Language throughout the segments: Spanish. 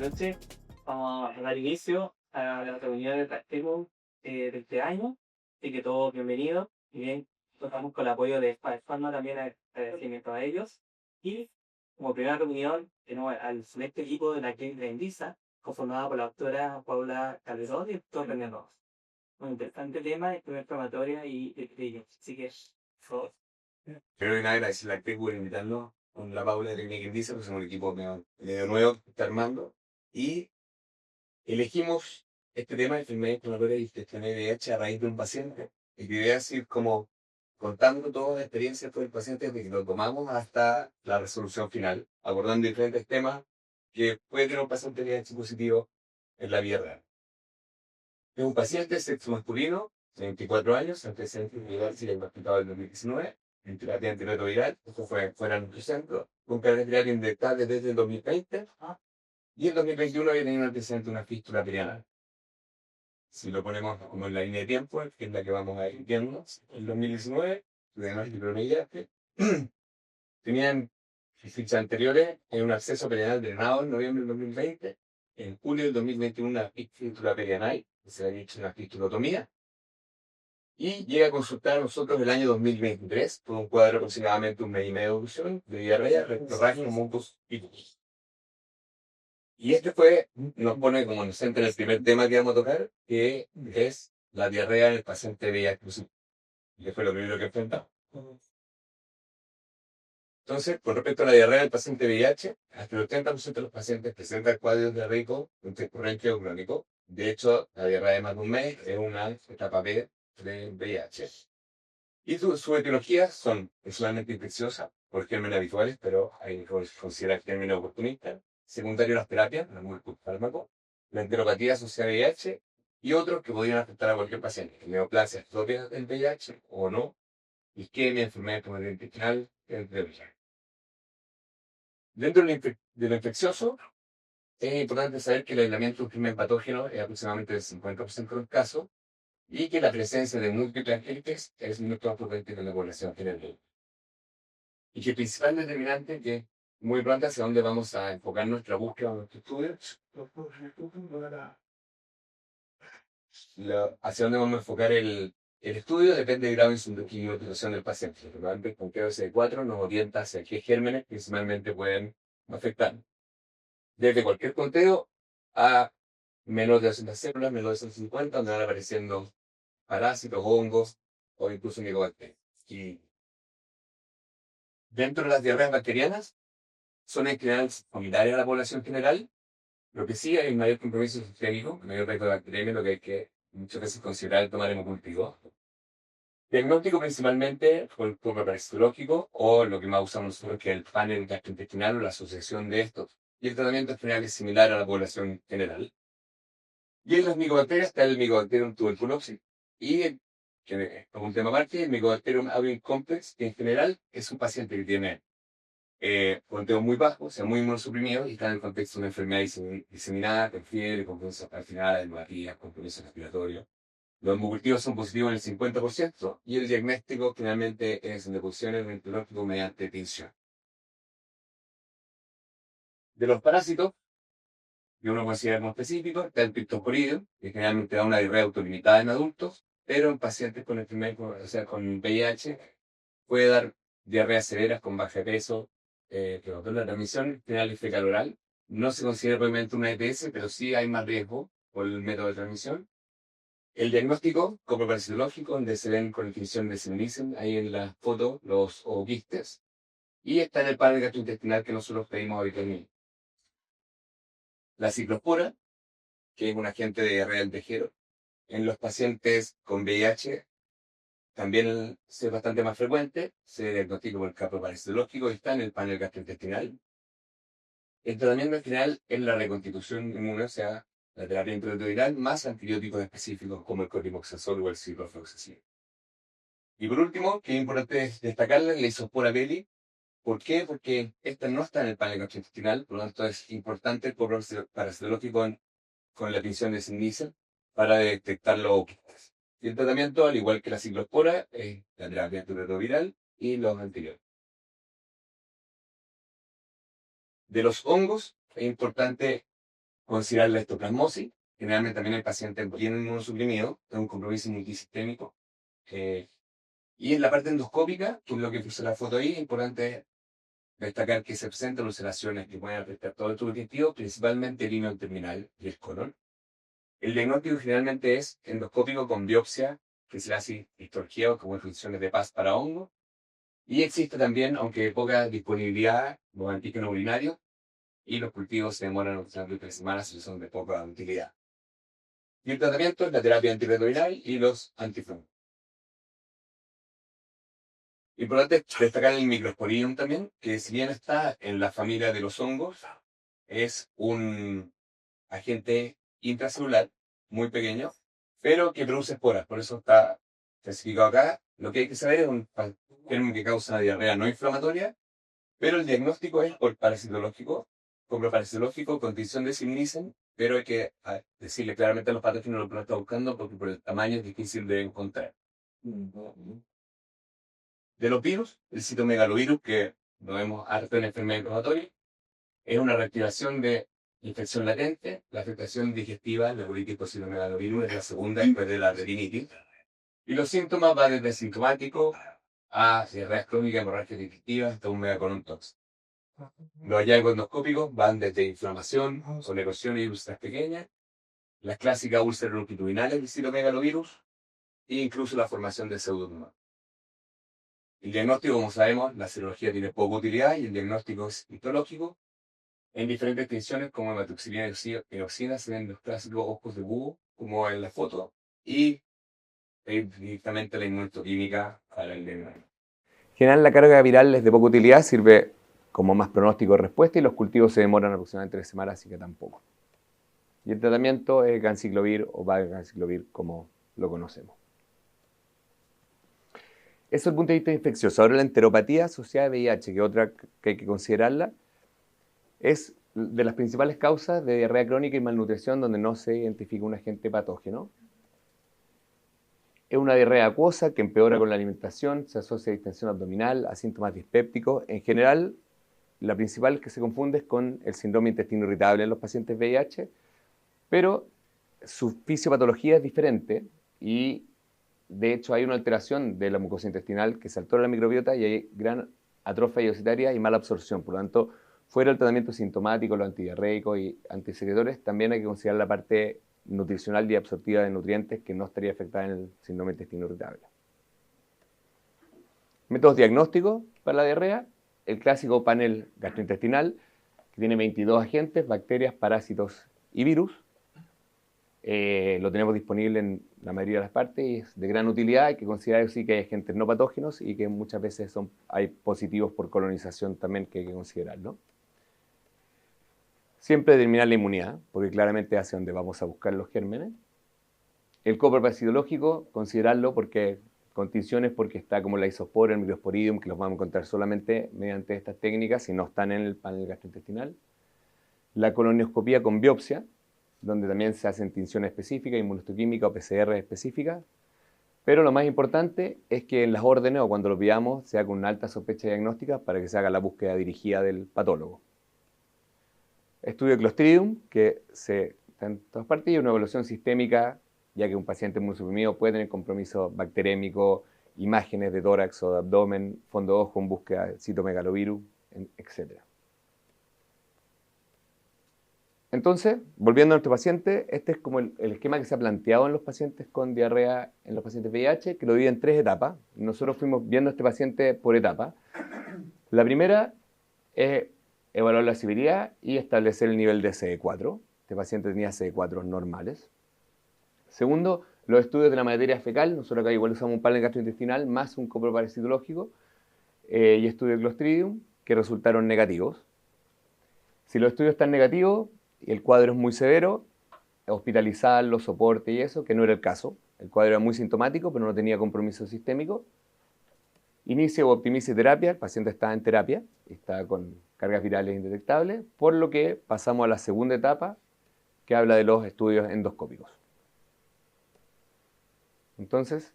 noches. Vamos a dar inicio a la reunión de Tractemos de este año. Así que todos bienvenidos. Y bien, contamos con el apoyo de Pharma también, agradecimiento a ellos. Y como primera reunión, tenemos al selecto equipo de la clínica Indisa, conformada por la doctora Paula Calderón y el doctor René Ross. Un interesante tema, enfermedad inflamatoria y epidemia. Así que, por favor. Primero que nada, agradecer a la CTE por invitarnos con la Paula de Técnica Indiza, pues somos un equipo medio nuevo que está armando. Y elegimos este tema de enfermedad inflamatoria y gestión VIH a raíz de un paciente. Y la idea es ir como contando toda la experiencia del paciente desde que lo tomamos hasta la resolución final, abordando diferentes temas que puede tener un paciente VIH positivo en la vida real. Es un paciente sexo masculino, de 24 años, antecedentes individuales y diagnosticado en el 2019, en terapia antirretroviral, esto fue en el centro, con carga inyectable desde el 2020, y en 2021 había tenido un antecedente de una fístula perianal. Si lo ponemos como en la línea de tiempo, que es la que vamos a ir viendo, en 2019, su diagnóstico de VIH, tenían fichas anteriores en un acceso perianal drenado en noviembre del 2020, en julio del 2021 una fístula perianal, que se había hecho una fistulotomía, y llega a consultar a nosotros el año 2023 con un cuadro de aproximadamente un mes y medio de evolución de diarrea, rectorragia, mucus y pus. Y nos pone como en el centro el primer tema que vamos a tocar, que es la diarrea en el paciente VIH, que fue lo primero que enfrentamos. Entonces, con respecto a la diarrea del paciente VIH, hasta el 80% de los pacientes presentan cuadros diarreicos recurrente o crónico. De hecho, la diarrea de más de un mes es una etapa B de VIH. Y sus etiologías son principalmente infecciosas por gérmenes habituales, pero hay que considerar gérmenes oportunistas, secundario a las terapias, los multifármacos, la enteropatía asociada a VIH y otros que podrían afectar a cualquier paciente, neoplasias propias del VIH o no, isquemia, enfermedad intestinal, entre otras. Dentro de lo infeccioso, es importante saber que el aislamiento de un germen patógeno es aproximadamente del 50% de los casos y que la presencia de múltiples agentes es mucho más frecuente que en la población general. Y que el principal determinante, que es muy pronto hacia dónde vamos a enfocar nuestra búsqueda o nuestro estudio, hacia dónde vamos a enfocar el estudio depende del grado de inmunosupresión del paciente. Normalmente el conteo SD4 nos orienta hacia qué gérmenes principalmente pueden afectar. Desde cualquier conteo a menos de 200 células, menos de 250, donde van apareciendo parásitos, hongos o incluso micobacterias. Y dentro de las diarreas bacterianas, son en general similares a la población general, lo que sí hay un mayor compromiso sistémico, mayor riesgo de bacteriemia, lo que hay que muchas veces considerar tomar hemocultivo. Diagnóstico principalmente por el propio parasitológico o lo que más usamos nosotros que es el panel gastrointestinal o la asociación de estos. Y el tratamiento en general es similar a la población general. Y en las micobacterias está el Mycobacterium tuberculosis. Y, que es un tema aparte, el Mycobacterium avium complex, que en general es un paciente que tiene conteo muy bajo, o sea, muy inmunosuprimido, y está en el contexto de una enfermedad diseminada, con fiebre, con funciones alteradas, hemorragia, con problemas respiratorios. Los hemocultivos son positivos en el 50% y el diagnóstico finalmente es en deposiciones rentológico mediante tinción. De los parásitos, que uno considera como específicos, está el Pictosporidium, que generalmente da una diarrea autolimitada en adultos, pero en pacientes con enfermedad, o sea, con VIH, puede dar diarreas severas con baja de peso, pero la transmisión general y fecal oral no se considera probablemente una ETS, pero sí hay más riesgo por el método de transmisión. El diagnóstico coproparasitológico, donde se ven con definición de Siemens, ahí en la foto, los oquistes, y está en el panel gastrointestinal que nosotros pedimos habitualmente. La ciclospora, que es un agente de diarrea del tejero, en los pacientes con VIH también es bastante más frecuente, se diagnostica por el coproparasitológico y está en el panel gastrointestinal. El tratamiento en general es la reconstitución inmune, o sea, la terapia antirretroviral más antibióticos específicos como el cotrimoxazol o el ciprofloxacin. Y por último, que es importante destacarla, la isospora peli. ¿Por qué? Porque esta no está en el panel gastrointestinal, por lo tanto es importante el parasitológico con la tinción de Siemens para detectar los oquistes. Y el tratamiento, al igual que la ciclospora, es la terapia antirretroviral y los anteriores. De los hongos, es importante considerar la histoplasmosis. Generalmente también el paciente bien inmunosuprimido, es un compromiso multisistémico. Y en la parte endoscópica, que es lo que puse la foto ahí, es importante destacar que se presentan ulceraciones que pueden afectar todo el tubo digestivo, principalmente el hino terminal y el colon. El diagnóstico generalmente es endoscópico con biopsia, que se le hace histología o como funciones de PAS para hongo. Y existe también, aunque poca disponibilidad, los antígenos urinarios, y los cultivos se demoran aproximadamente 3 semanas y son de poca utilidad. Y el tratamiento es la terapia antirretroviral y los antifungos. Importante destacar el Microsporidium también, que si bien está en la familia de los hongos, es un agente intracelular muy pequeño, pero que produce esporas. Por eso está clasificado acá. Lo que hay que saber es un germen que causa diarrea no inflamatoria, pero el diagnóstico es por parasitológico, parasitológico, condición de Siminicen, pero hay que decirle claramente a los patógenos lo que lo está buscando porque por el tamaño es difícil de encontrar. De los virus, el citomegalovirus, que lo vemos harto en enfermedades inflamatorias, es una reactivación de infección latente, la afectación digestiva, la colitis por citomegalovirus es la segunda después de la retinitis. Y los síntomas van desde sintomático a diarrea crónica, hemorragia digestiva, hasta un megacolontox. Los hallazgos endoscópicos van desde inflamación, con erosiones y úlceras pequeñas, las clásicas úlceras longitudinales del citomegalovirus e incluso la formación de pseudotumor. El diagnóstico, como sabemos, la serología tiene poca utilidad y el diagnóstico es histológico. En diferentes extensiones, como hematoxilina y eoxina, se ven los clásicos ojos de búho, como en la foto, y directamente la inmunohistoquímica para el diagnóstico. En general, la carga viral es de poca utilidad, sirve como más pronóstico de respuesta y los cultivos se demoran aproximadamente 3 semanas, así que tampoco. Y el tratamiento es ganciclovir o valganciclovir, como lo conocemos. Eso es el punto de vista infeccioso. Ahora la enteropatía asociada a VIH, que otra que hay que considerarla, es de las principales causas de diarrea crónica y malnutrición donde no se identifica un agente patógeno. Es una diarrea acuosa que empeora con la alimentación, se asocia a distensión abdominal, a síntomas dispépticos. En general, la principal que se confunde es con el síndrome intestino irritable en los pacientes VIH, pero su fisiopatología es diferente y de hecho hay una alteración de la mucosa intestinal que se altera la microbiota y hay gran atrofia iositaria y mala absorción. Por lo tanto, fuera del tratamiento sintomático, los antidiarreicos y antisecretores, también hay que considerar la parte nutricional y absortiva de nutrientes que no estaría afectada en el síndrome intestino irritable. Métodos diagnósticos para la diarrea: el clásico panel gastrointestinal, que tiene 22 agentes, bacterias, parásitos y virus. Lo tenemos disponible en la mayoría de las partes y es de gran utilidad. Hay que considerar sí que hay agentes no patógenos y que muchas veces hay positivos por colonización también que hay que considerar, ¿no? Siempre determinar la inmunidad, porque claramente es hacia donde vamos a buscar los gérmenes. El coparasitológico, considerarlo porque condiciones porque está como la isospora, el microsporidium, que los vamos a encontrar solamente mediante estas técnicas si no están en el panel gastrointestinal. La colonioscopía con biopsia, donde también se hacen tinciones específicas, inmunohistoquímica o PCR específica. Pero lo más importante es que en las órdenes o cuando lo pidamos se haga con una alta sospecha diagnóstica para que se haga la búsqueda dirigida del patólogo. Estudio Clostridium, que está en todas partes, y una evaluación sistémica, ya que un paciente muy suprimido puede tener compromiso bacterémico, imágenes de tórax o de abdomen, fondo de ojo en búsqueda de citomegalovirus, etc. Entonces, volviendo a nuestro paciente, este es como el esquema que se ha planteado en los pacientes con diarrea, en los pacientes VIH, que lo divide en 3 etapas. Nosotros fuimos viendo a este paciente por etapa. La primera es evaluar la severidad y establecer el nivel de CD4. Este paciente tenía CD4 normales. Segundo, los estudios de la materia fecal. Nosotros acá igual usamos un panel gastrointestinal más un coproparasitológico y estudio de Clostridium, que resultaron negativos. Si los estudios están negativos y el cuadro es muy severo, hospitalizarlo, soporte y eso, que no era el caso. El cuadro era muy sintomático, pero no tenía compromiso sistémico. Inicia o optimice terapia, el paciente está en terapia, está con cargas virales indetectables, por lo que pasamos a la segunda etapa, que habla de los estudios endoscópicos. Entonces,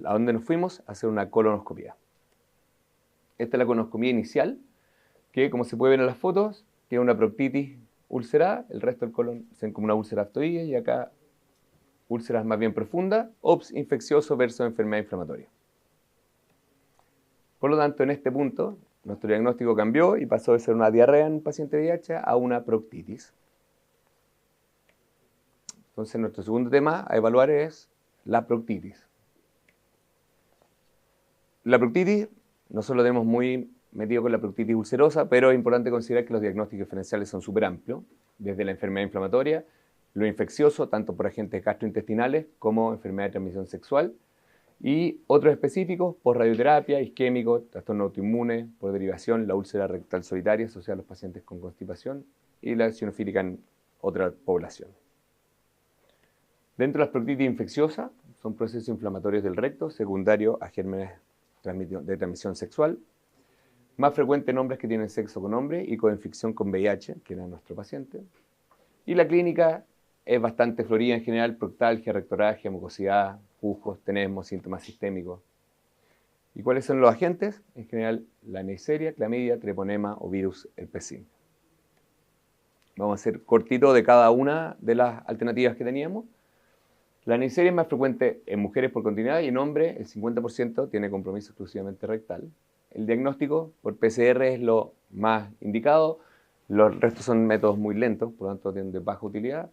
¿a dónde nos fuimos? A hacer una colonoscopia. Esta es la colonoscopia inicial, que como se puede ver en las fotos, tiene una proctitis ulcerada, el resto del colon se ven como una úlcera aftoide y acá úlceras más bien profundas, OPS infeccioso versus enfermedad inflamatoria. Por lo tanto, en este punto, nuestro diagnóstico cambió y pasó de ser una diarrea en un paciente VIH a una proctitis. Entonces, nuestro segundo tema a evaluar es la proctitis. La proctitis, nosotros lo tenemos muy metido con la proctitis ulcerosa, pero es importante considerar que los diagnósticos diferenciales son súper amplios, desde la enfermedad inflamatoria, lo infeccioso, tanto por agentes gastrointestinales como enfermedad de transmisión sexual, y otros específicos por radioterapia, isquémico, trastorno autoinmune, por derivación, la úlcera rectal solitaria asociada a los pacientes con constipación y la eosinofílica en otra población. Dentro de las proctitis infecciosas, son procesos inflamatorios del recto, secundarios a gérmenes de transmisión sexual, más frecuente en hombres que tienen sexo con hombres y coinfección con VIH, que era nuestro paciente. Y la clínica es bastante florida en general, proctalgia, rectorragia, mucosidad, pujos, tenesmo, síntomas sistémicos. ¿Y cuáles son los agentes? En general, la Neisseria, clamidia, treponema o virus herpes simple. Vamos a hacer cortito de cada una de las alternativas que teníamos. La Neisseria es más frecuente en mujeres por continuidad y en hombres el 50% tiene compromiso exclusivamente rectal. El diagnóstico por PCR es lo más indicado. Los restos son métodos muy lentos, por lo tanto tienen de baja utilidad.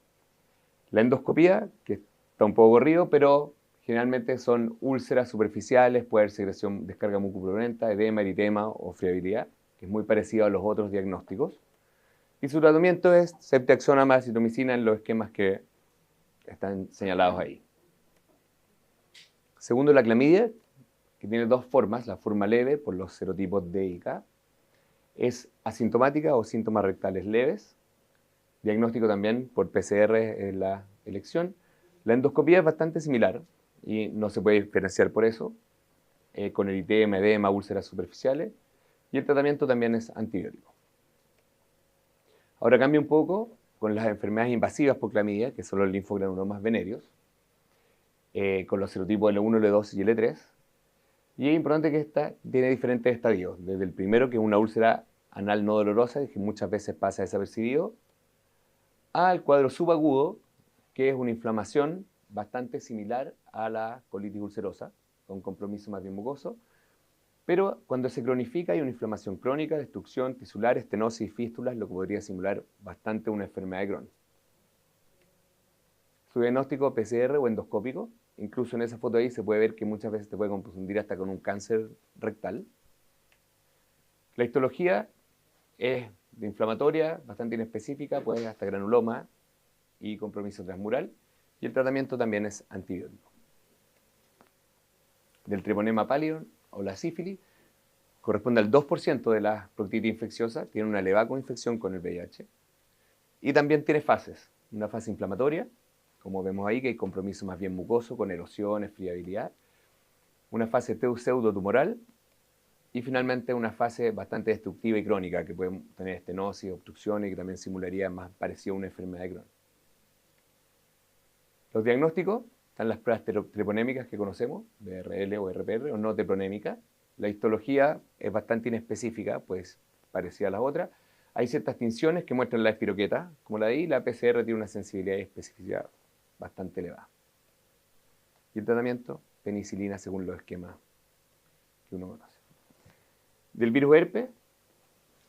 La endoscopía, que está un poco corrido, pero generalmente son úlceras superficiales, puede haber secreción, descarga mucopurulenta, edema, eritema o friabilidad, que es muy parecido a los otros diagnósticos. Y su tratamiento es ceftriaxona, acitromicina en los esquemas que están señalados ahí. Segundo, la clamidia, que tiene dos formas. La forma leve, por los serotipos D y K, es asintomática o síntomas rectales leves. Diagnóstico también por PCR es la elección. La endoscopía es bastante similar y no se puede diferenciar por eso, con eritema, edema, úlceras superficiales. Y el tratamiento también es antibiótico. Ahora cambia un poco con las enfermedades invasivas por clamidia, que son los linfogranulomas venéreos, con los serotipos L1, L2 y L3. Y es importante que esta tiene diferentes estadios, desde el primero, que es una úlcera anal no dolorosa, que muchas veces pasa desapercibido, al cuadro subagudo, que es una inflamación bastante similar a la colitis ulcerosa, con compromiso más bien mucoso, pero cuando se cronifica hay una inflamación crónica, destrucción tisular, estenosis y fístulas, lo que podría simular bastante una enfermedad de Crohn. Su diagnóstico PCR o endoscópico, incluso en esa foto ahí se puede ver que muchas veces te puede confundir hasta con un cáncer rectal. La histología es de inflamatoria, bastante inespecífica, puede ir hasta granuloma y compromiso transmural, y el tratamiento también es antibiótico. Del treponema pallidum o la sífilis, corresponde al 2% de las proctitis infecciosas, tiene una elevada coinfección con el VIH, y también tiene fases, una fase inflamatoria, como vemos ahí, que hay compromiso más bien mucoso, con erosiones, friabilidad, una fase pseudotumoral, y finalmente una fase bastante destructiva y crónica, que puede tener estenosis, obstrucciones, y que también simularía más parecido a una enfermedad de Crohn. Los diagnósticos están las pruebas treponémicas que conocemos, BRL o RPR, o no treponémica. La histología es bastante inespecífica, pues parecida a las otras. Hay ciertas tinciones que muestran la espiroqueta, como la de ahí, la PCR tiene una sensibilidad y especificidad bastante elevada. Y el tratamiento, penicilina según los esquemas que uno conoce. Del virus herpes,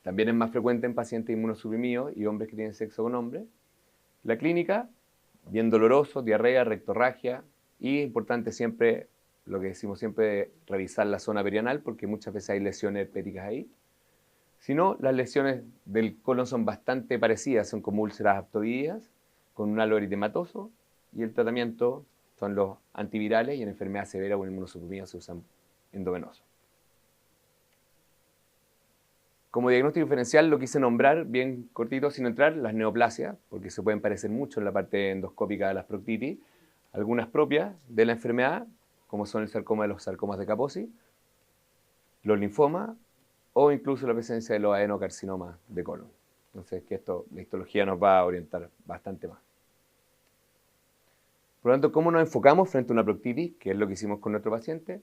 también es más frecuente en pacientes inmunosuprimidos y hombres que tienen sexo con hombres. La clínica, bien doloroso, diarrea, rectorragia, y importante siempre, lo que decimos siempre, revisar la zona perianal, porque muchas veces hay lesiones herpéticas ahí. Si no, las lesiones del colon son bastante parecidas, son como úlceras aftoídeas, con un halo eritematoso, y el tratamiento son los antivirales, y en enfermedad severa o en inmunosuprimida se usan endovenosos. Como diagnóstico diferencial lo quise nombrar bien cortito sin entrar, las neoplasias, porque se pueden parecer mucho en la parte endoscópica de las proctitis, algunas propias de la enfermedad, como son el sarcoma de los sarcomas de Kaposi, los linfomas o incluso la presencia de los adenocarcinomas de colon. Entonces, que esto, la histología nos va a orientar bastante más. Por lo tanto, ¿cómo nos enfocamos frente a una proctitis? Que es lo que hicimos con nuestro paciente.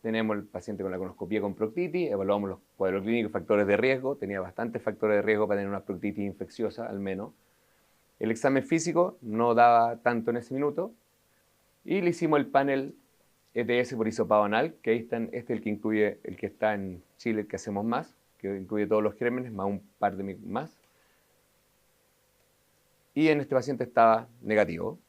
tenemos el paciente con la colonoscopia con proctitis, evaluamos los cuadros clínicos, factores de riesgo, tenía bastantes factores de riesgo para tener una proctitis infecciosa al menos. El examen físico no daba tanto en ese minuto y le hicimos el panel ETS por hisopado anal, que ahí están, este es el que incluye, el que está en Chile, el que hacemos más, que incluye todos los gérmenes, más un par de más. Y en este paciente estaba negativo.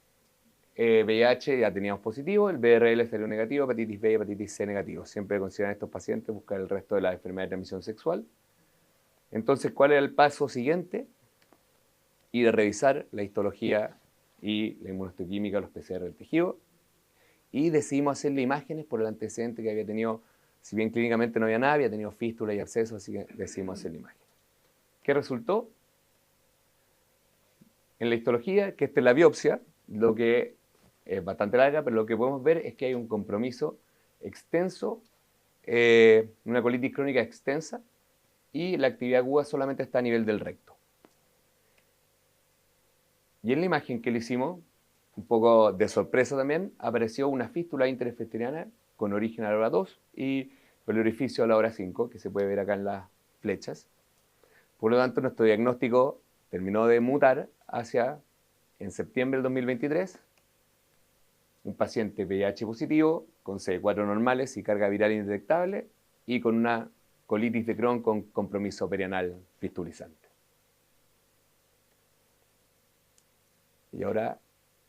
VIH ya teníamos positivo, el BRL salió negativo, hepatitis B y hepatitis C negativo. Siempre consideran estos pacientes buscar el resto de las enfermedades de transmisión sexual. Entonces, ¿cuál era el paso siguiente? Y de revisar la histología y la inmunohistoquímica, los PCR del tejido. Y decidimos hacerle imágenes por el antecedente que había tenido, si bien clínicamente no había nada, había tenido fístula y absceso, así que decidimos hacerle imágenes. ¿Qué resultó? En la histología, que esta es la biopsia, lo que es bastante larga, pero lo que podemos ver es que hay un compromiso extenso, una colitis crónica extensa, y la actividad aguda solamente está a nivel del recto. Y en la imagen que le hicimos, un poco de sorpresa también, apareció una fístula interefesteriana con origen a la hora 2 y el orificio a la hora 5, que se puede ver acá en las flechas. Por lo tanto, nuestro diagnóstico terminó de mutar hacia, en septiembre del 2023, un paciente VIH positivo con CD4 normales y carga viral indetectable y con una colitis de Crohn con compromiso perianal fistulizante. Y ahora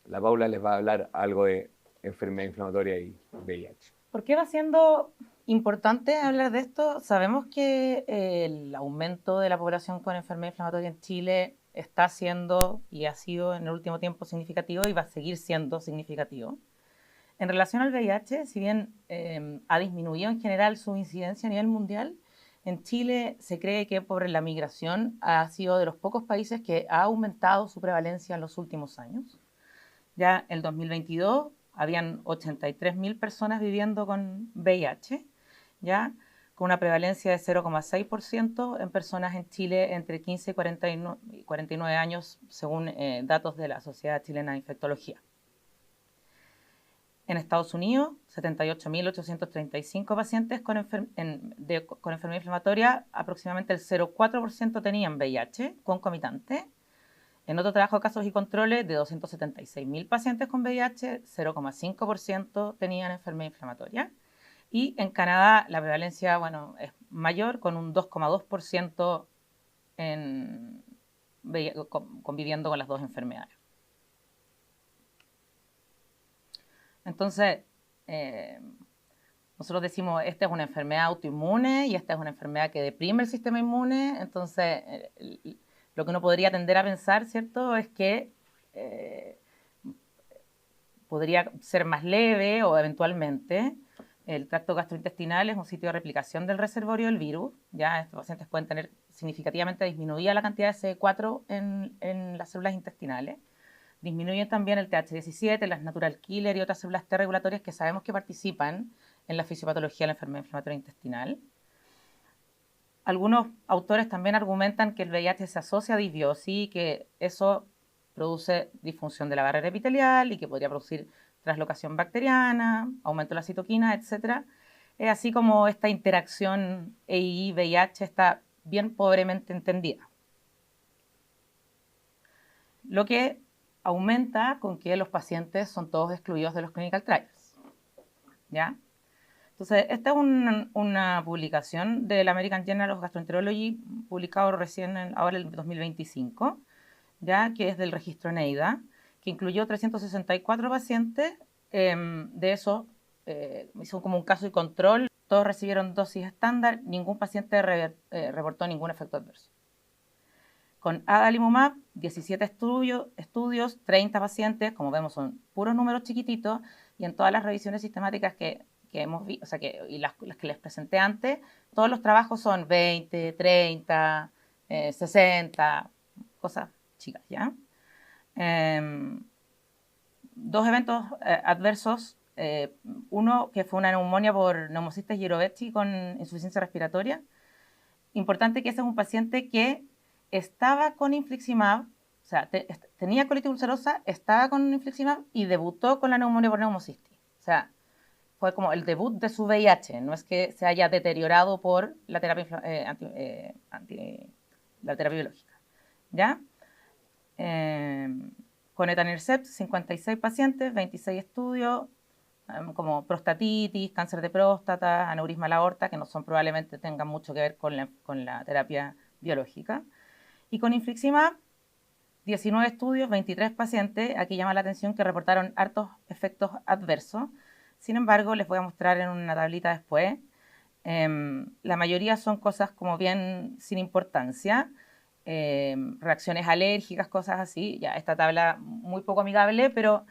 la Paula les va a hablar algo de enfermedad inflamatoria y VIH. ¿Por qué va siendo importante hablar de esto? Sabemos que el aumento de la población con enfermedad inflamatoria en Chile está siendo y ha sido en el último tiempo significativo y va a seguir siendo significativo. En relación al VIH, si bien ha disminuido en general su incidencia a nivel mundial, en Chile se cree que por la migración ha sido de los pocos países que ha aumentado su prevalencia en los últimos años. Ya en el 2022 habían 83.000 personas viviendo con VIH, ya con una prevalencia de 0,6% en personas en Chile entre 15 y 49 años, según datos de la Sociedad Chilena de Infectología. En Estados Unidos, 78.835 pacientes con enfermedad inflamatoria, aproximadamente el 0,4% tenían VIH concomitante. En otro trabajo de casos y controles, de 276.000 pacientes con VIH, 0,5% tenían enfermedad inflamatoria. Y en Canadá la prevalencia, bueno, es mayor, con un 2,2% conviviendo con las dos enfermedades. Entonces, nosotros decimos, esta es una enfermedad autoinmune y esta es una enfermedad que deprime el sistema inmune. Entonces, lo que uno podría tender a pensar, ¿cierto?, es que podría ser más leve o eventualmente el tracto gastrointestinal es un sitio de replicación del reservorio del virus. Ya estos pacientes pueden tener significativamente disminuida la cantidad de CD4 en las células intestinales. Disminuyen también el TH17, las natural killer y otras células T regulatorias que sabemos que participan en la fisiopatología de la enfermedad inflamatoria intestinal. Algunos autores también argumentan que el VIH se asocia a disbiosis y que eso produce disfunción de la barrera epitelial y que podría producir translocación bacteriana, aumento de la citoquina, etc. Es así como esta interacción EI-VIH está bien pobremente entendida. Lo que aumenta con que los pacientes son todos excluidos de los clinical trials. ¿Ya? Entonces, esta es una publicación del American Journal of Gastroenterology, publicado recién ahora en el 2025, ¿ya? Que es del registro NEIDA, que incluyó 364 pacientes. De eso, hizo como un caso de control. Todos recibieron dosis estándar, ningún paciente reportó ningún efecto adverso. Con adalimumab, 17 estudios, 30 pacientes, como vemos son puros números chiquititos, y en todas las revisiones sistemáticas que hemos visto, o sea, y las que les presenté antes, todos los trabajos son 20, 30, 60, cosas chicas, ¿ya? Dos eventos adversos, uno que fue una neumonía por Pneumocystis jirovecii con insuficiencia respiratoria. Importante que ese es un paciente que estaba con infliximab, o sea, tenía colitis ulcerosa, estaba con infliximab y debutó con la neumonía por Pneumocystis. O sea, fue como el debut de su VIH, no es que se haya deteriorado por la terapia, la terapia biológica. ¿Ya? Con etanercept, 56 pacientes, 26 estudios, como prostatitis, cáncer de próstata, aneurisma de la aorta, que no son probablemente tengan mucho que ver con la terapia biológica. Y con infliximab, 19 estudios, 23 pacientes. Aquí llama la atención que reportaron hartos efectos adversos. Sin embargo, les voy a mostrar en una tablita después. La mayoría son cosas como bien sin importancia. Reacciones alérgicas, cosas así. Ya, esta tabla muy poco amigable, pero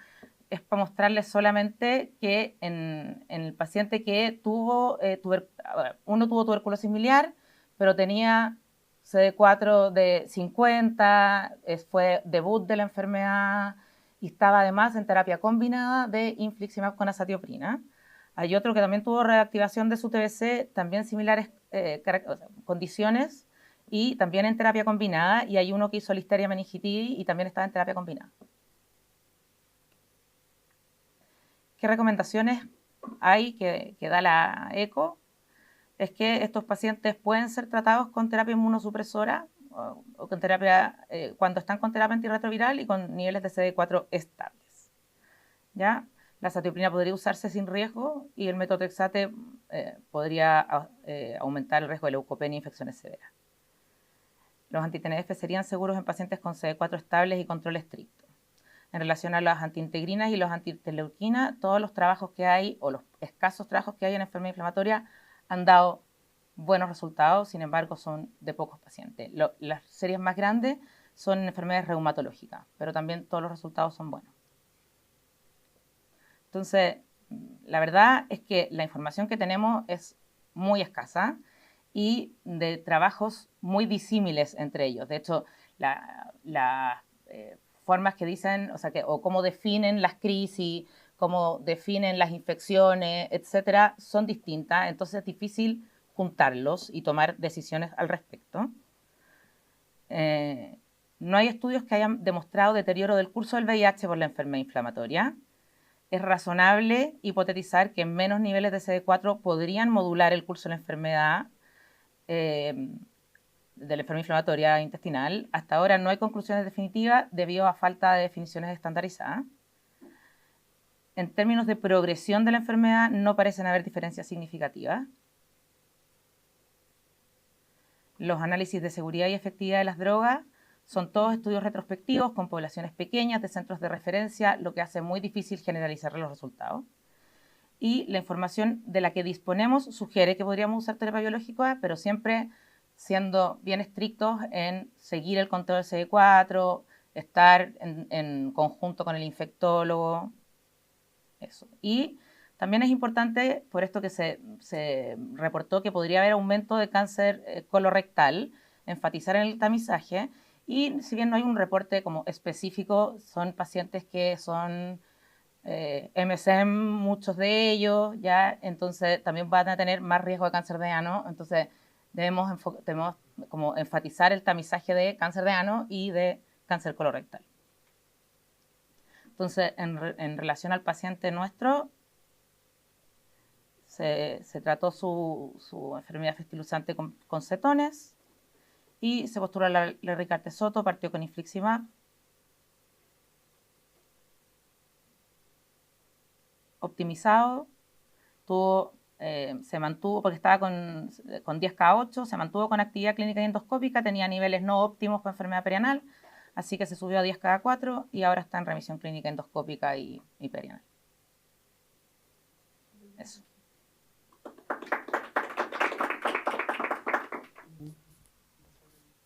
es para mostrarles solamente que en el paciente que tuvo, uno tuvo tuberculosis miliar, pero tenía CD4 de 50, fue debut de la enfermedad y estaba además en terapia combinada de infliximab con azatioprina. Hay otro que también tuvo reactivación de su TBC, también similares condiciones, y también en terapia combinada, y hay uno que hizo listeria meningitidis y también estaba en terapia combinada. ¿Qué recomendaciones hay que da la ECO? Es que estos pacientes pueden ser tratados con terapia inmunosupresora o con terapia, cuando están con terapia antirretroviral y con niveles de CD4 estables. ¿Ya? La azatioprina podría usarse sin riesgo y el metotrexate podría aumentar el riesgo de leucopenia e infecciones severas. Los anti-TNF serían seguros en pacientes con CD4 estables y control estricto. En relación a las antiintegrinas y los antiinterleuquinas, todos los trabajos que hay, o los escasos trabajos que hay en enfermedad inflamatoria, han dado buenos resultados, sin embargo, son de pocos pacientes. Las series más grandes son enfermedades reumatológicas, pero también todos los resultados son buenos. Entonces, la verdad es que la información que tenemos es muy escasa y de trabajos muy disímiles entre ellos. De hecho, las formas que dicen, o cómo definen las crisis, cómo definen las infecciones, etcétera, son distintas. Entonces es difícil juntarlos y tomar decisiones al respecto. No hay estudios que hayan demostrado deterioro del curso del VIH por la enfermedad inflamatoria. Es razonable hipotetizar que menos niveles de CD4 podrían modular el curso de la enfermedad inflamatoria intestinal. Hasta ahora no hay conclusiones definitivas debido a falta de definiciones estandarizadas. En términos de progresión de la enfermedad no parecen haber diferencias significativas. Los análisis de seguridad y efectividad de las drogas son todos estudios retrospectivos con poblaciones pequeñas de centros de referencia, lo que hace muy difícil generalizar los resultados. Y la información de la que disponemos sugiere que podríamos usar terapia biológica, pero siempre siendo bien estrictos en seguir el control CD4, estar en conjunto con el infectólogo. Eso. Y también es importante, por esto que se reportó que podría haber aumento de cáncer colorectal, enfatizar en el tamizaje. Y si bien no hay un reporte como específico, son pacientes que son MSM, muchos de ellos, ya, entonces también van a tener más riesgo de cáncer de ano. Entonces debemos como enfatizar el tamizaje de cáncer de ano y de cáncer colorectal. Entonces, en relación al paciente nuestro, se trató su enfermedad festiluzante con cetones y se postuló la Ricarte-Soto, partió con infliximab. Optimizado, se mantuvo, porque estaba con 10K8, se mantuvo con actividad clínica y endoscópica, tenía niveles no óptimos con enfermedad perianal, así que se subió a 10K4 y ahora está en remisión clínica endoscópica y perianal. Eso.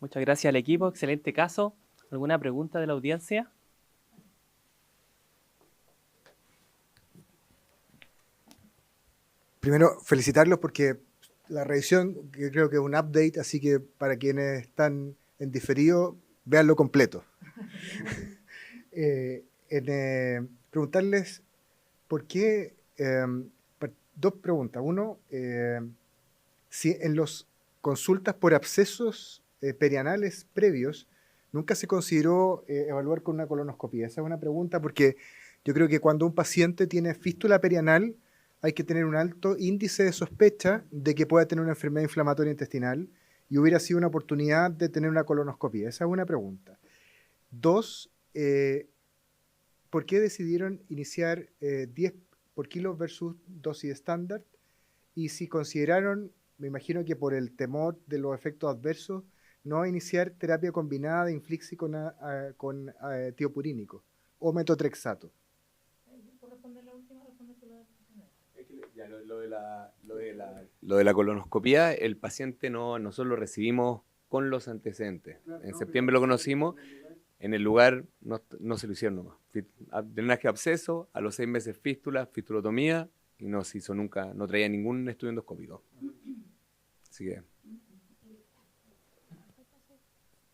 Muchas gracias al equipo, excelente caso. ¿Alguna pregunta de la audiencia? Primero, felicitarlos porque la revisión, que creo que es un update, así que para quienes están en diferido, véanlo completo. Preguntarles por qué, dos preguntas. Uno, si en las consultas por abscesos perianales previos, nunca se consideró evaluar con una colonoscopia. Esa es una pregunta porque yo creo que cuando un paciente tiene fístula perianal, hay que tener un alto índice de sospecha de que pueda tener una enfermedad inflamatoria intestinal y hubiera sido una oportunidad de tener una colonoscopia. Esa es una pregunta. Dos, ¿por qué decidieron iniciar 10 por kilo versus dosis estándar? Y si consideraron, me imagino que por el temor de los efectos adversos, no iniciar terapia combinada de Inflixi con tiopurínico o metotrexato. Lo de la colonoscopía, el paciente nosotros lo recibimos con los antecedentes. En septiembre lo conocimos, en el lugar no se lo hicieron nomás. Drenaje absceso, a los 6 meses fístula, fistulotomía, y no se hizo nunca, no traía ningún estudio endoscópico. Así que...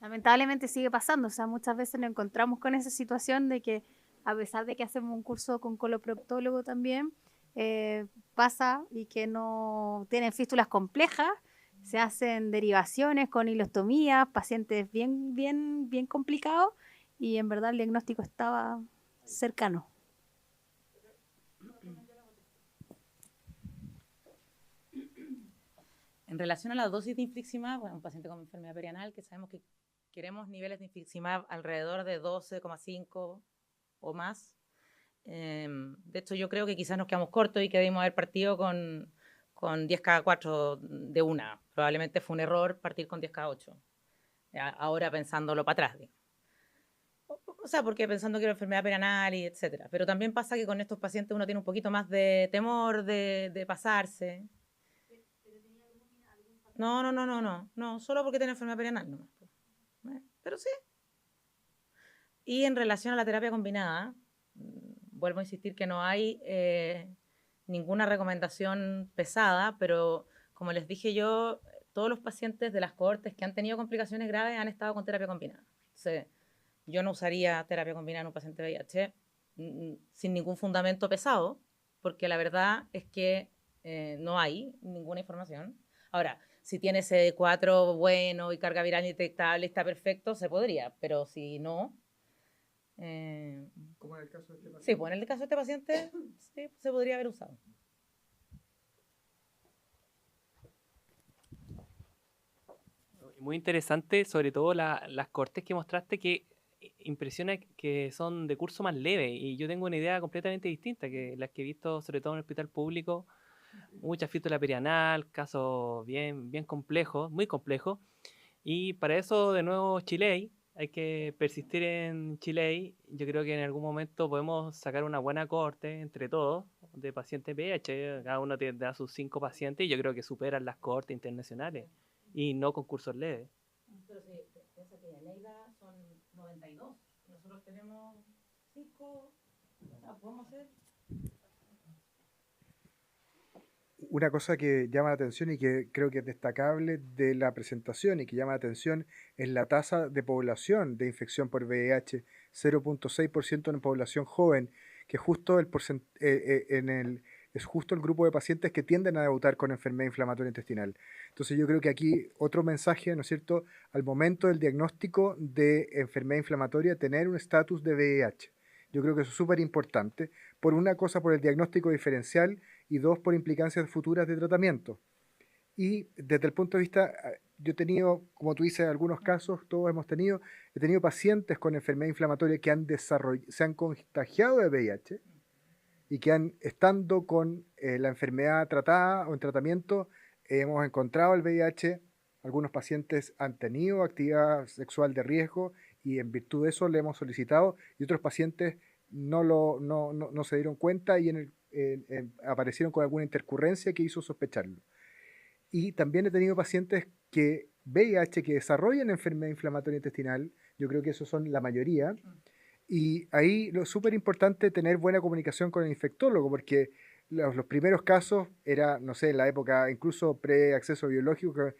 Lamentablemente sigue pasando, o sea, muchas veces nos encontramos con esa situación de que a pesar de que hacemos un curso con coloproctólogo también, pasa y que no tienen fístulas complejas, se hacen derivaciones con hilostomías, pacientes bien complicados y en verdad el diagnóstico estaba cercano. En relación a la dosis de infliximab, bueno, un paciente con enfermedad perianal que sabemos que queremos niveles de infliximab alrededor de 12,5 o más. De hecho, yo creo que quizás nos quedamos cortos y que debimos haber partido con 10 cada 4 de una. Probablemente fue un error partir con 10 cada 8. Ahora pensándolo para atrás, digamos. O sea, porque pensando que era enfermedad perianal y etcétera. Pero también pasa que con estos pacientes uno tiene un poquito más de temor de pasarse. No, solo porque tiene enfermedad perianal nomás. Pero sí. Y en relación a la terapia combinada, vuelvo a insistir que no hay ninguna recomendación pesada, pero como les dije yo, todos los pacientes de las cohortes que han tenido complicaciones graves han estado con terapia combinada. Entonces, yo no usaría terapia combinada en un paciente VIH sin ningún fundamento pesado, porque la verdad es que no hay ninguna información. Ahora, si tiene CD4 bueno y carga viral indetectable, está perfecto, se podría, pero si no... Como en el caso de este paciente. Sí, pues en el caso de este paciente sí, se podría haber usado. Muy interesante, sobre todo las cortes que mostraste, que impresiona que son de curso más leve, y yo tengo una idea completamente distinta que las que he visto, sobre todo en el hospital público, mucha fístula perianal, casos bien complejos, muy complejos, y para eso de nuevo Chile hay que persistir en Chile. Yo creo que en algún momento podemos sacar una buena cohorte entre todos de pacientes VIH, cada uno da sus 5 pacientes y yo creo que superan las cohortes internacionales y no concursos leves. Pero si piensa que en Leida son 92, nosotros tenemos 5, podemos hacer... Una cosa que llama la atención y que creo que es destacable de la presentación y que llama la atención es la tasa de población de infección por VIH, 0.6% en población joven, que justo es justo el grupo de pacientes que tienden a debutar con enfermedad inflamatoria intestinal. Entonces yo creo que aquí otro mensaje, ¿no es cierto?, al momento del diagnóstico de enfermedad inflamatoria, tener un estatus de VIH. Yo creo que eso es súper importante, por una cosa, por el diagnóstico diferencial, y 2, por implicancias futuras de tratamiento. Y desde el punto de vista, yo he tenido, como tú dices, algunos casos, todos hemos tenido, he tenido pacientes con enfermedad inflamatoria que se han contagiado de VIH y que estando con la enfermedad tratada o en tratamiento, hemos encontrado el VIH. Algunos pacientes han tenido actividad sexual de riesgo y en virtud de eso le hemos solicitado, y otros pacientes no se dieron cuenta y aparecieron con alguna intercurrencia que hizo sospecharlo. Y también he tenido pacientes que VIH que desarrollan enfermedad inflamatoria intestinal, yo creo que esos son la mayoría, y ahí lo súper importante tener buena comunicación con el infectólogo, porque los primeros casos era, no sé, en la época incluso pre-acceso biológico, que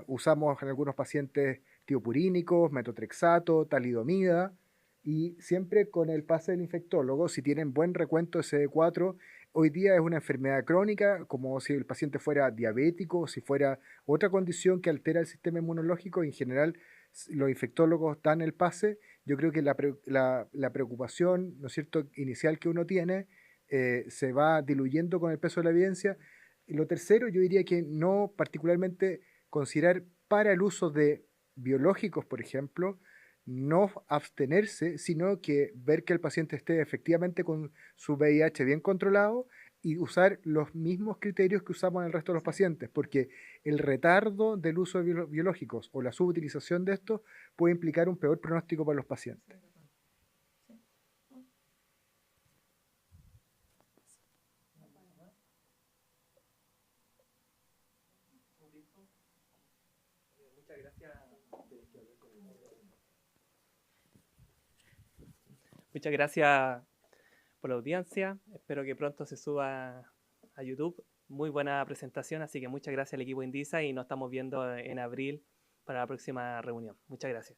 usamos en algunos pacientes tiopurínicos, metotrexato, talidomida, y siempre con el pase del infectólogo, si tienen buen recuento de CD4, hoy día es una enfermedad crónica, como si el paciente fuera diabético, si fuera otra condición que altera el sistema inmunológico, y en general los infectólogos dan el pase. Yo creo que la preocupación, ¿no es cierto?, inicial que uno tiene se va diluyendo con el peso de la evidencia. Y lo tercero, yo diría que no particularmente considerar para el uso de biológicos, por ejemplo, no abstenerse, sino que ver que el paciente esté efectivamente con su VIH bien controlado y usar los mismos criterios que usamos en el resto de los pacientes, porque el retardo del uso de biológicos o la subutilización de estos puede implicar un peor pronóstico para los pacientes. Muchas gracias por la audiencia. Espero que pronto se suba a YouTube. Muy buena presentación, así que muchas gracias al equipo Indisa y nos estamos viendo en abril para la próxima reunión. Muchas gracias.